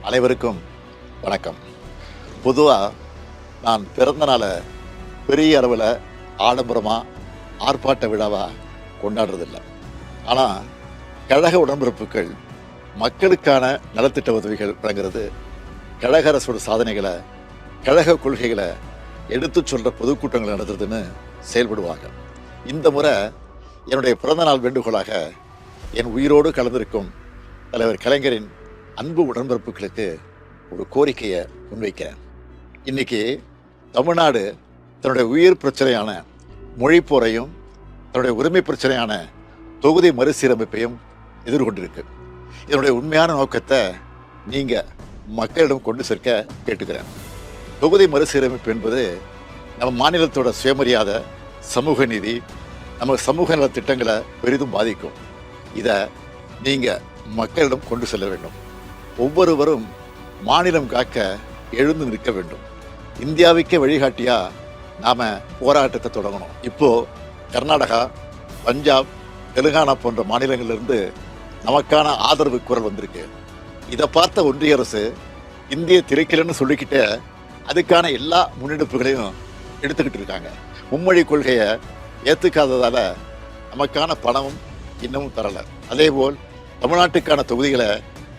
அனைவருக்கும் வணக்கம். பொதுவாக நான் பிறந்த நாளை பெரிய அளவில் ஆடம்பரமாக ஆர்ப்பாட்ட விழாவாக கொண்டாடுறதில்லை. ஆனால் கழக உடன்பிறப்புகள் மக்களுக்கான நலத்திட்ட உதவிகள் வழங்குறது, கழக அரசோட சாதனைகளை, கழக கொள்கைகளை எடுத்து சொல்கிற பொதுக்கூட்டங்கள் நடத்துறதுன்னு செயல்படுவாங்க. இந்த முறை என்னுடைய பிறந்தநாள் வேண்டுகோளாக என் உயிரோடு கலந்திருக்கும் தலைவர் கலைஞரின் அன்பு உடன்பிறப்புகளுக்கு ஒரு கோரிக்கையை முன்வைக்கிறேன். இன்னைக்கு தமிழ்நாடு தன்னுடைய உயிர் பிரச்சனையான மொழி போரையும் தன்னுடைய உரிமை பிரச்சனையான தொகுதி மறுசீரமைப்பையும் எதிர்கொண்டிருக்கு. இதனுடைய உண்மையான நோக்கத்தை நீங்கள் மக்களிடம் கொண்டு சேர்க்க கேட்டுக்கிறேன். தொகுதி மறுசீரமைப்பு என்பது நம்ம மாநிலத்தோட சுயமரியாதை, சமூக நீதி, நம்ம சமூக நல திட்டங்களை பெரிதும் பாதிக்கும். இதை நீங்கள் மக்களிடம் கொண்டு செல்ல வேண்டும். ஒவ்வொருவரும் மாநிலம் காக்க எழுந்து நிற்க வேண்டும். இந்தியாவுக்கே வழிகாட்டியா நாம போராட்டத்தை தொடங்கணும். இப்போ கர்நாடகா, பஞ்சாப், தெலுங்கானா போன்ற மாநிலங்களிலிருந்து நமக்கான ஆதரவு குரல் வந்திருக்கு. இதை பார்த்த ஒன்றிய அரசு இந்திய திரைக்கலன்னு சொல்லிக்கிட்டே அதுக்கான எல்லா முன்னெடுப்புகளையும் எடுத்துக்கிட்டு இருக்காங்க. மும்மொழி கொள்கையை ஏற்றுக்காததால நமக்கான பணமும் இன்னமும் தரலை. அதேபோல் தமிழ்நாட்டுக்கான தொகுதிகளை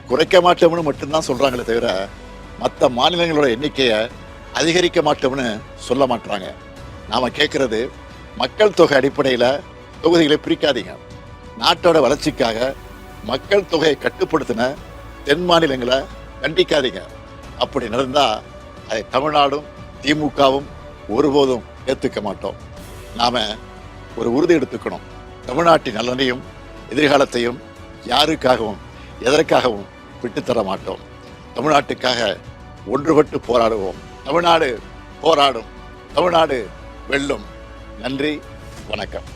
குறைக்க மாட்டோம்னு மட்டும்தான் சொல்கிறாங்களே தவிர மற்ற மாநிலங்களோட எண்ணிக்கையை அதிகரிக்க மாட்டோம்னு சொல்ல மாட்டுறாங்க. நாம் கேட்குறது, மக்கள் தொகை அடிப்படையில் தொகுதிகளை பிரிக்காதீங்க. நாட்டோட வளர்ச்சிக்காக மக்கள் தொகையை கட்டுப்படுத்தின தென் மாநிலங்களை கண்டிக்காதீங்க. அப்படி நடந்தால் அதை தமிழ்நாடும் திமுகவும் ஒருபோதும் ஏற்றுக்க மாட்டோம். நாம் ஒரு உறுதி எடுத்துக்கணும். தமிழ்நாட்டின் நலனையும் எதிர்காலத்தையும் யாருக்காகவும் எதற்காகவும் விட்டுத்தர மாட்டோம். தமிழ்நாட்டுக்காக ஒன்றுபட்டு போராடுவோம். தமிழ்நாடு போராடும். தமிழ்நாடு வெல்லும். நன்றி, வணக்கம்.